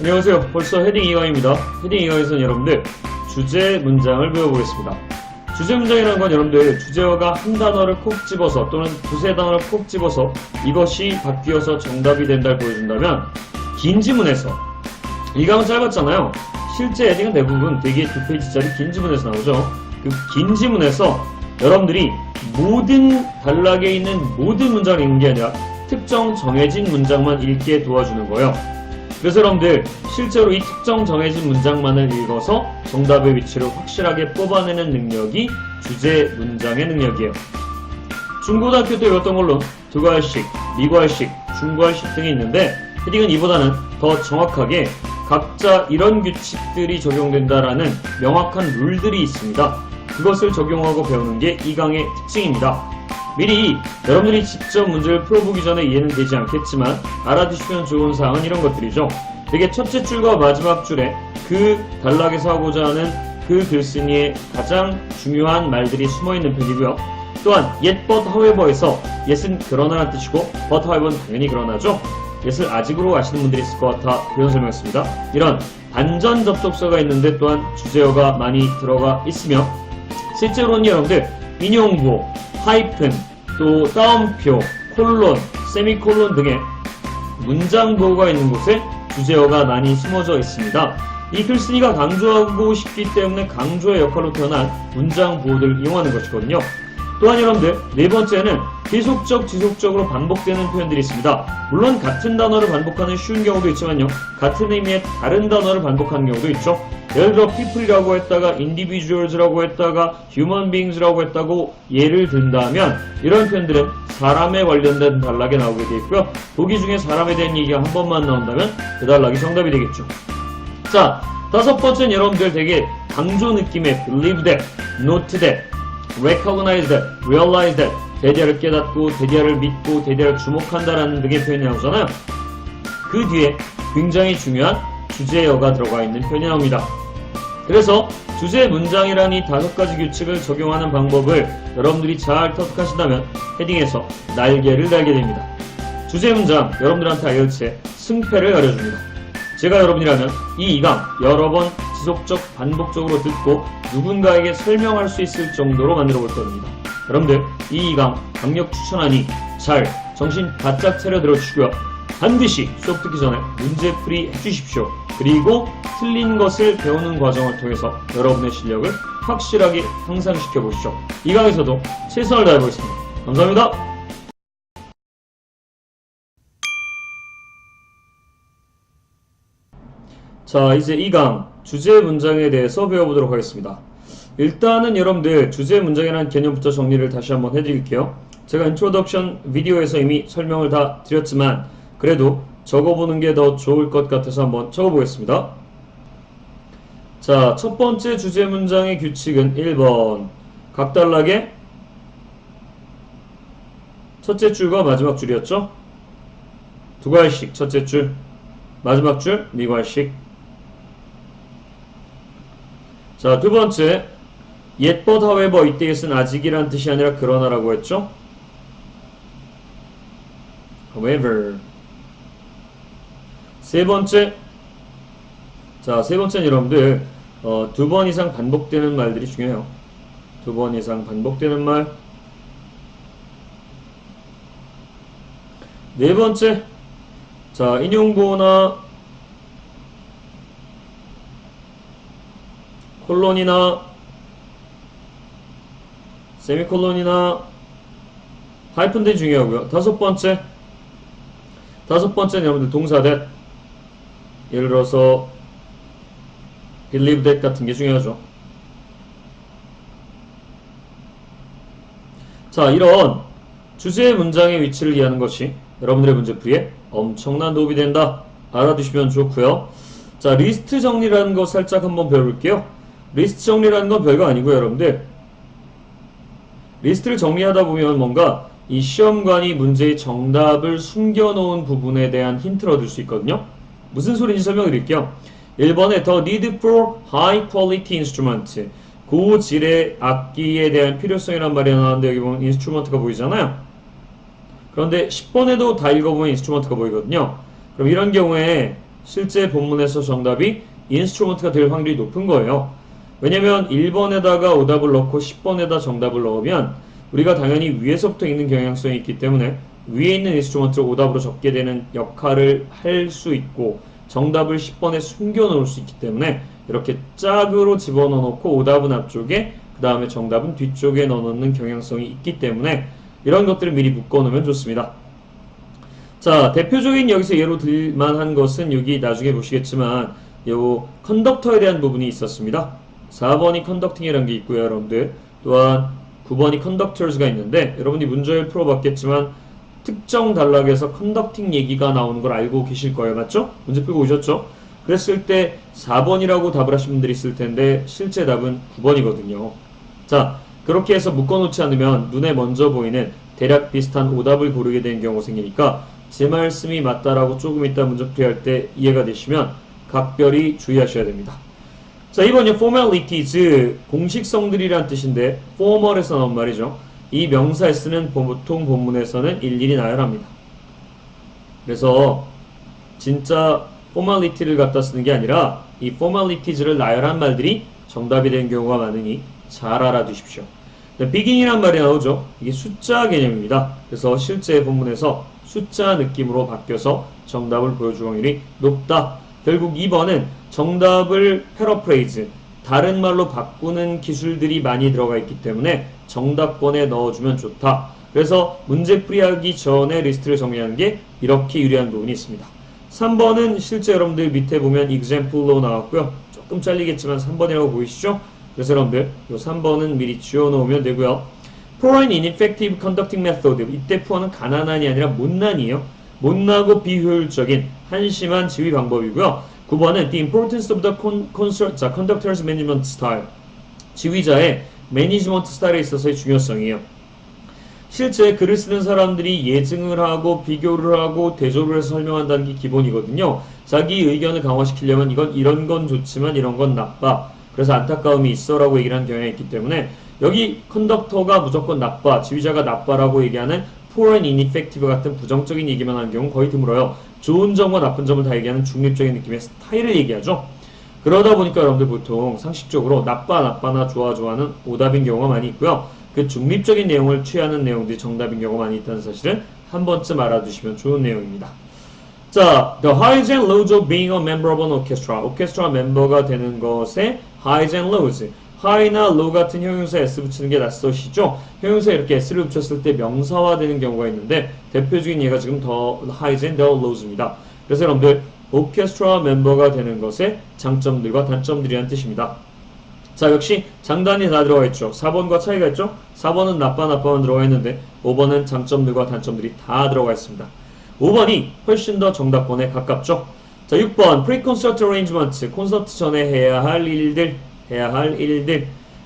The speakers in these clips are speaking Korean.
안녕하세요. 벌써 헤딩 2강입니다. 헤딩 2강에서는 여러분들 주제 문장을 배워보겠습니다. 주제 문장이라는 건 여러분들 주제어가 한 단어를 콕 집어서 또는 두세 단어를 콕 집어서 이것이 바뀌어서 정답이 된다를 보여준다면 긴 지문에서 2강은 짧았잖아요. 실제 헤딩은 대부분 되게 2페이지짜리 긴 지문에서 나오죠. 그 긴 지문에서 여러분들이 모든 단락에 있는 모든 문장을 읽는 게 아니라 특정 정해진 문장만 읽게 도와주는 거예요. 그래서 여러분들 실제로 이 특정 정해진 문장만을 읽어서 정답의 위치를 확실하게 뽑아내는 능력이 주제 문장의 능력이에요. 중고등학교 때 배웠던 걸로 두괄식, 미괄식, 중괄식 등이 있는데 헤딩은 이보다는 더 정확하게 각자 이런 규칙들이 적용된다라는 명확한 룰들이 있습니다. 그것을 적용하고 배우는 게 이 강의 특징입니다. 미리 여러분들이 직접 문제를 풀어보기 전에 이해는 되지 않겠지만 알아두시면 좋은 사항은 이런 것들이죠. 되게 첫째 줄과 마지막 줄에 그 단락에서 하고자 하는 그 글쓴이의 가장 중요한 말들이 숨어있는 편이고요. 또한 yet but however에서 yet은 그러나라는 뜻이고 but however는 당연히 그러나죠. yet을 아직으로 아시는 분들이 있을 것 같아 그런 설명했습니다. 이런 반전 접속사가 있는데 또한 주제어가 많이 들어가 있으며 실제로는 여러분들 인용부, 하이픈, 또 따옴표, 콜론, 세미콜론 등의 문장 보호가 있는 곳에 주제어가 많이 숨어져 있습니다. 이 글쓴이가 강조하고 싶기 때문에 강조의 역할로 태어난 문장 보호들을 이용하는 것이거든요. 또한 여러분들 네 번째는 계속적, 지속적으로 반복되는 표현들이 있습니다. 물론 같은 단어를 반복하는 쉬운 경우도 있지만요. 같은 의미의 다른 단어를 반복하는 경우도 있죠. 예를 들어 people이라고 했다가 individuals라고 했다가 human beings라고 했다고 예를 든다면 이런 표현들은 사람에 관련된 단락에 나오게 되어 있고요. 보기 중에 사람에 대한 얘기가 한 번만 나온다면 그 단락이 정답이 되겠죠. 자, 다섯 번째는 여러분들 되게 강조 느낌의 believe that, note that, recognize that, realize that, 대디아를 깨닫고, 대디아를 믿고, 대디아를 주목한다라는 등의 표현이 나오잖아요. 그 뒤에 굉장히 중요한 주제어가 들어가 있는 표현이 나옵니다. 그래서 주제 문장이란 이 5가지 규칙을 적용하는 방법을 여러분들이 잘 터득하신다면 헤딩에서 날개를 달게 됩니다. 주제 문장 여러분들한테 알려체 승패를 가려줍니다. 제가 여러분이라면 이 2강 여러 번 지속적 반복적으로 듣고 누군가에게 설명할 수 있을 정도로 만들어 볼 겁니다. 여러분들 이 2강 강력 추천하니 잘 정신 바짝 차려 들어주시고요. 반드시 수업 듣기 전에 문제풀이 해주십시오. 그리고 틀린 것을 배우는 과정을 통해서 여러분의 실력을 확실하게 향상시켜 보시죠. 이 강에서도 최선을 다해보겠습니다. 감사합니다. 자, 이제 2강 주제 문장에 대해서 배워보도록 하겠습니다. 일단은 여러분들 주제 문장이라는 개념부터 정리를 다시 한번 해드릴게요. 제가 인트로덕션 비디오에서 이미 설명을 다 드렸지만 그래도 적어보는 게 더 좋을 것 같아서 한번 적어보겠습니다. 자, 첫 번째 주제 문장의 규칙은 1번 각 단락에 첫째 줄과 마지막 줄이었죠? 두괄식 첫째 줄, 마지막 줄 미괄식. 자, 두 번째 yet but however 이때에서는 아직이란 뜻이 아니라 그러나라고 했죠? however. 세 번째, 자, 세 번째는 여러분들 2번 이상 반복되는 말들이 중요해요. 2번 이상 반복되는 말. 네 번째, 자, 인용보나 콜론이나 세미콜론이나 하이픈 등이 중요하고요. 다섯 번째는 여러분들 동사 that, 예를 들어서 believe that 같은 게 중요하죠. 자, 이런 주제 문장의 위치를 이해하는 것이 여러분들의 문제풀이에 엄청난 도움이 된다. 알아두시면 좋고요. 자, 리스트 정리라는 거 살짝 한번 배워볼게요. 리스트 정리라는 건 별거 아니고요, 여러분들. 리스트를 정리하다 보면 뭔가 이 시험관이 문제의 정답을 숨겨놓은 부분에 대한 힌트를 얻을 수 있거든요. 무슨 소리인지 설명드릴게요. 1번에 The need for high quality instrument, 고질의 악기에 대한 필요성이란 말이 나왔는데 여기 보면 인스트루먼트가 보이잖아요. 그런데 10번에도 다 읽어보면 인스트루먼트가 보이거든요. 그럼 이런 경우에 실제 본문에서 정답이 instrument가 될 확률이 높은 거예요. 왜냐면 1번에다가 오답을 넣고 10번에다 정답을 넣으면 우리가 당연히 위에서부터 읽는 경향성이 있기 때문에 위에 있는 instrument를 오답으로 적게 되는 역할을 할 수 있고 정답을 10번에 숨겨 놓을 수 있기 때문에 이렇게 짝으로 집어넣어 놓고 오답은 앞쪽에 그 다음에 정답은 뒤쪽에 넣어놓는 경향성이 있기 때문에 이런 것들을 미리 묶어 놓으면 좋습니다. 자, 대표적인 여기서 예로 들만한 것은 여기 나중에 보시겠지만 요 컨덕터에 대한 부분이 있었습니다. 4번이 컨덕팅이라는 게 있고요, 여러분들. 또한 9번이 컨덕터즈가 있는데 여러분이 문제를 풀어봤겠지만 특정 단락에서 컨덕팅 얘기가 나오는 걸 알고 계실 거예요, 맞죠? 문제 풀고 오셨죠? 그랬을 때 4번이라고 답을 하신 분들이 있을 텐데 실제 답은 9번이거든요. 자, 그렇게 해서 묶어놓지 않으면 눈에 먼저 보이는 대략 비슷한 오답을 고르게 되는 경우가 생기니까 제 말씀이 맞다라고 조금 이따 문제풀이할 때 이해가 되시면 각별히 주의하셔야 됩니다. 자, 이번에 formalities, 공식성들이란 뜻인데 formal에서 나온 말이죠. 이 명사에 쓰는 보통 본문에서는 일일이 나열합니다. 그래서 진짜 formality를 갖다 쓰는 게 아니라 이 formalities를 나열한 말들이 정답이 되는 경우가 많으니 잘 알아두십시오. begin이란 말이 나오죠. 이게 숫자 개념입니다. 그래서 실제 본문에서 숫자 느낌으로 바뀌어서 정답을 보여줄 확률이 높다. 결국 2번은 정답을 paraphrase, 다른 말로 바꾸는 기술들이 많이 들어가 있기 때문에 정답권에 넣어주면 좋다. 그래서 문제 풀이하기 전에 리스트를 정리하는 게 이렇게 유리한 부분이 있습니다. 3번은 실제 여러분들 밑에 보면 example로 나왔고요. 조금 잘리겠지만 3번이라고 보이시죠? 그래서 여러분들 이 3번은 미리 지워놓으면 되고요. Poor and ineffective conducting method. 이때 poor는 가난한이 아니라 못난이에요. 못나고 비효율적인 한심한 지휘 방법이고요. 9번은 the importance of the conductor's management style. 지휘자의 매니지먼트 스타일에 있어서의 중요성이에요. 실제 글을 쓰는 사람들이 예증을 하고 비교를 하고 대조를 해서 설명한다는 게 기본이거든요. 자기 의견을 강화시키려면 이건 이런 건 좋지만 이런 건 나빠. 그래서 안타까움이 있어 라고 얘기를 하는 경향이 있기 때문에 여기 컨덕터가 무조건 나빠, 지휘자가 나빠라고 얘기하는 poor and ineffective 같은 부정적인 얘기만 하는 경우는 거의 드물어요. 좋은 점과 나쁜 점을 다 얘기하는 중립적인 느낌의 스타일을 얘기하죠. 그러다 보니까 여러분들 보통 상식적으로 나빠나 좋아는 오답인 경우가 많이 있고요. 그 중립적인 내용을 취하는 내용들이 정답인 경우가 많이 있다는 사실은 한 번쯤 알아두시면 좋은 내용입니다. 자, the highs and lows of being a member of an orchestra. 오케스트라 멤버가 되는 것의 highs and lows. high나 low 같은 형용사 s 붙이는 게 낯서시죠? 형용사에 이렇게 s를 붙였을 때 명사화되는 경우가 있는데 대표적인 예가 지금 the highs and the lows입니다. 그래서 여러분들 오케스트라 멤버가 되는 것의 장점들과 단점들이라는 뜻입니다. 자, 역시 장단이 다 들어가 있죠. 4번과 차이가 있죠? 4번은 나빠만 들어가 있는데 5번은 장점들과 단점들이 다 들어가 있습니다. 5번이 훨씬 더 정답권에 가깝죠. 자, 6번 pre-concert arrangement. 콘서트 전에 해야 할 일들.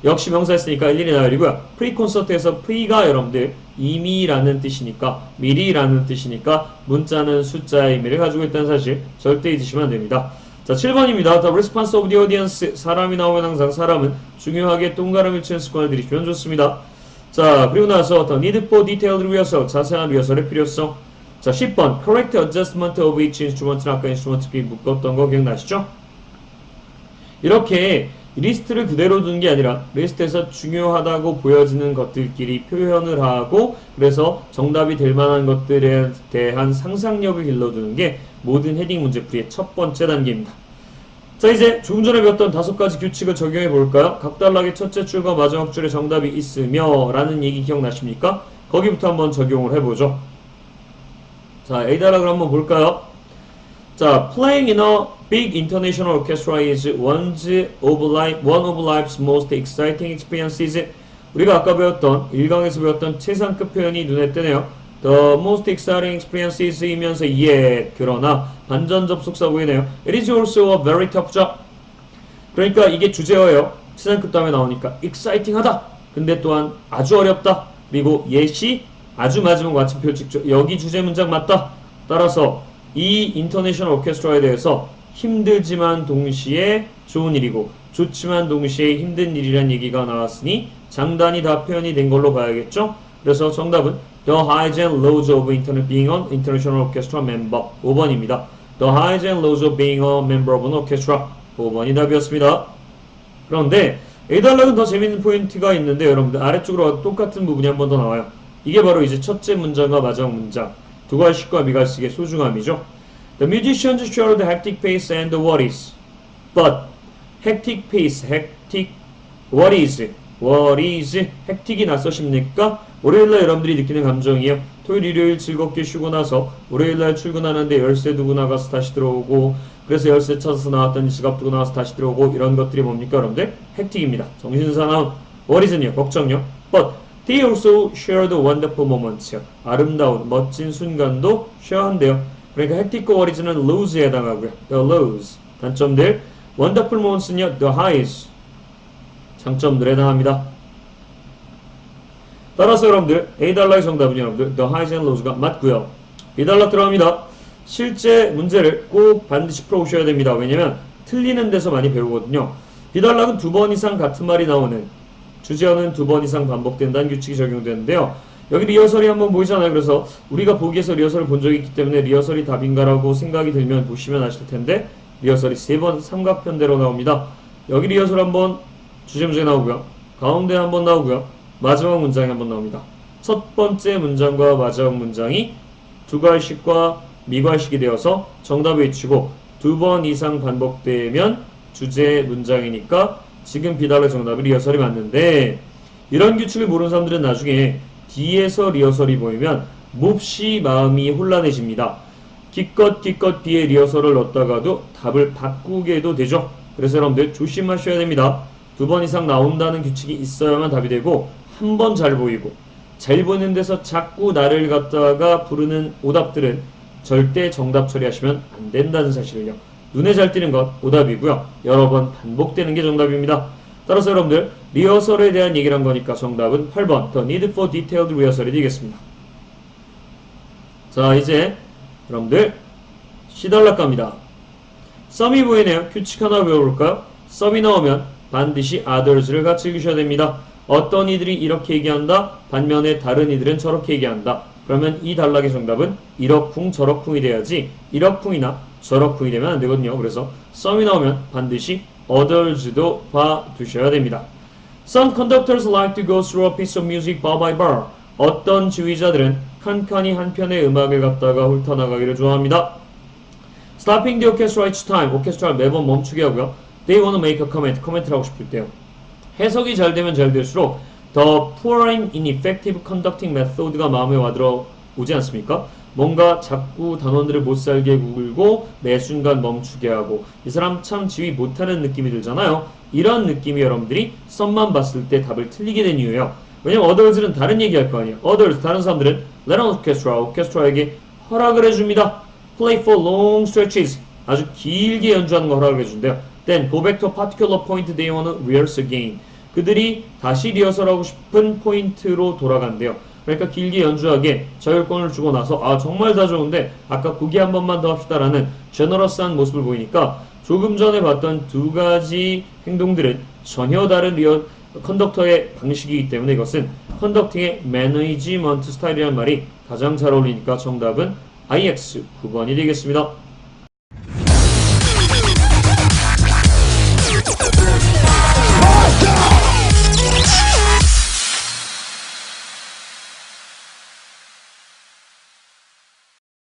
역시 명사였으니까 일일이 나열이고요. pre-concert에서 pre가 여러분들 이미라는 뜻이니까 미리라는 뜻이니까 문자는 숫자의 의미를 가지고 있다는 사실 절대 잊으시면 안 됩니다. 자, 7번입니다. The response of the audience. 사람이 나오면 항상 사람은 중요하게 동그라미를 치는 습관을 들이시면 좋습니다. 자, 그리고 나서 the need for detailed rehearsal. 자세한 리허설의 필요성. 자, 10번 correct adjustment of each instrument는 아까 인스트루먼트 비 묶었던 거 기억나시죠? 이렇게 리스트를 그대로 두는 게 아니라 리스트에서 중요하다고 보여지는 것들끼리 표현을 하고 그래서 정답이 될 만한 것들에 대한 상상력을 길러두는 게 모든 헤딩 문제풀이의 첫 번째 단계입니다. 자, 이제 조금 전에 배웠던 5가지 규칙을 적용해 볼까요? 각 단락의 첫째 줄과 마지막 줄에 정답이 있으며 라는 얘기 기억나십니까? 거기부터 한번 적용을 해보죠. 자, A 단락을 한번 볼까요? 자, playing in a big international orchestra is one of life's most exciting experiences. 우리가 아까 배웠던 1강에서 배웠던 최상급 표현이 눈에 띄네요. The most exciting experiences 이면서 그러나 반전 접속사 보이네요. It is also a very tough job. 그러니까 이게 주제어예요. 최상급 다음에 나오니까 exciting 하다. 근데 또한 아주 어렵다. 그리고 yet이 아주 마지막 마침표 찍죠. 여기 주제 문장 맞다. 따라서 이 인터내셔널 오케스트라에 대해서 힘들지만 동시에 좋은 일이고 좋지만 동시에 힘든 일이란 얘기가 나왔으니 장단이 다 표현이 된 걸로 봐야겠죠? 그래서 정답은 The highs and lows of being an international orchestra member 5번입니다. The highs and lows of being a member of an orchestra. 5번이 답이었습니다. 그런데 A단락은 더 재밌는 포인트가 있는데 여러분들 아래쪽으로 똑같은 부분이 한 번 더 나와요. 이게 바로 이제 첫째 문장과 마지막 문장. 두 갈씩과 미갈씩의 소중함이죠. The musicians share the hectic pace and the worries. But hectic pace, hectic worries. worries. hectic이 낯서십니까? 월요일날 여러분들이 느끼는 감정이에요. 토요일, 일요일 즐겁게 쉬고 나서 월요일날 출근하는데 열쇠 두고 나가서 다시 들어오고 그래서 열쇠 찾아서 나왔더니 지갑 두고 나와서 다시 들어오고 이런 것들이 뭡니까 여러분들? 헥틱입니다. 정신사나움. worries는요. 걱정요. But they also share the wonderful moments. 아름다운 멋진 순간도 쉐어한대요. 그러니까 헥틱과 worries는 los에 해당하고요. The lows. 단점들. wonderful moments는요. The highs. 장점들에 해당합니다. 따라서 여러분들 A단락의 정답은 여러분들 The highs and lows가 맞고요. B단락 들어갑니다. 실제 문제를 꼭 반드시 풀어오셔야 됩니다. 왜냐면 틀리는 데서 많이 배우거든요. B단락은 두 번 이상 같은 말이 나오는 주제어는 두 번 이상 반복된다는 규칙이 적용되는데요. 여기 리허설이 한번 보이잖아요. 그래서 우리가 보기에서 리허설을 본 적이 있기 때문에 리허설이 답인가라고 생각이 들면 보시면 아실 텐데 리허설이 세 번 삼각편대로 나옵니다. 여기 리허설 한번 주제 문제 나오고요. 가운데 한번 나오고요. 마지막 문장이 한번 나옵니다. 첫 번째 문장과 마지막 문장이 두 갈씩과 미갈씩이 되어서 정답을 외치고 두 번 이상 반복되면 주제 문장이니까 지금 B단락 정답이 리허설이 맞는데 이런 규칙을 모르는 사람들은 나중에 뒤에서 리허설이 보이면 몹시 마음이 혼란해집니다. 기껏 B에 리허설을 넣었다가도 답을 바꾸게도 되죠. 그래서 여러분들 조심하셔야 됩니다. 두 번 이상 나온다는 규칙이 있어야만 답이 되고 한 번 잘 보이고 잘 보이는 데서 자꾸 나를 갖다가 부르는 오답들은 절대 정답 처리하시면 안 된다는 사실을요. 눈에 잘 띄는 것 오답이고요. 여러 번 반복되는 게 정답입니다. 따라서 여러분들 리허설에 대한 얘기를 한 거니까 정답은 8번 The need for detailed rehearsal이 되겠습니다. 자 이제 여러분들 C단락 갑니다. 썸이 보이네요. 규칙 하나 배워볼까요? 썸이 나오면 반드시 others를 같이 읽으셔야 됩니다. 어떤 이들이 이렇게 얘기한다. 반면에 다른 이들은 저렇게 얘기한다. 그러면 이 단락의 정답은 이러쿵 저러쿵이 돼야지 이러쿵이나 저러쿵이 되면 안 되거든요. 그래서 썸이 나오면 반드시 others도 봐두셔야 됩니다. Some conductors like to go through a piece of music bar by bar. 어떤 지휘자들은 칸칸이 한 편의 음악을 갖다가 훑어나가기를 좋아합니다. Stopping the orchestra each time. 오케스트라를 매번 멈추게 하고요. They want to make a comment. 코멘트를 하고 싶을 때요. 해석이 잘 되면 잘 될수록 The poor and ineffective conducting method가 마음에 와들어 오지 않습니까? 뭔가 자꾸 단원들을 못살게 굴고 매 순간 멈추게 하고 이 사람 참 지휘 못하는 느낌이 들잖아요. 이런 느낌이 여러분들이 썸만 봤을 때 답을 틀리게 된 이유예요. 왜냐면 others는 다른 얘기할 거 아니에요. others 다른 사람들은 let an orchestra 오케스트라에게 허락을 해줍니다. Play for long stretches 아주 길게 연주하는 거 허락을 해준대요. Then go back to a particular point they want to rehearse again. 그들이 다시 리허설하고 싶은 포인트로 돌아간대요. 그러니까 길게 연주하게 자율권을 주고 나서 아 정말 다 좋은데 아까 거기 한 번만 더 합시다라는 제너러스한 모습을 보이니까 조금 전에 봤던 두 가지 행동들은 전혀 다른 컨덕터의 방식이기 때문에 이것은 컨덕팅의 매니지먼트 스타일이라는 말이 가장 잘 어울리니까 정답은 IX 9번이 되겠습니다.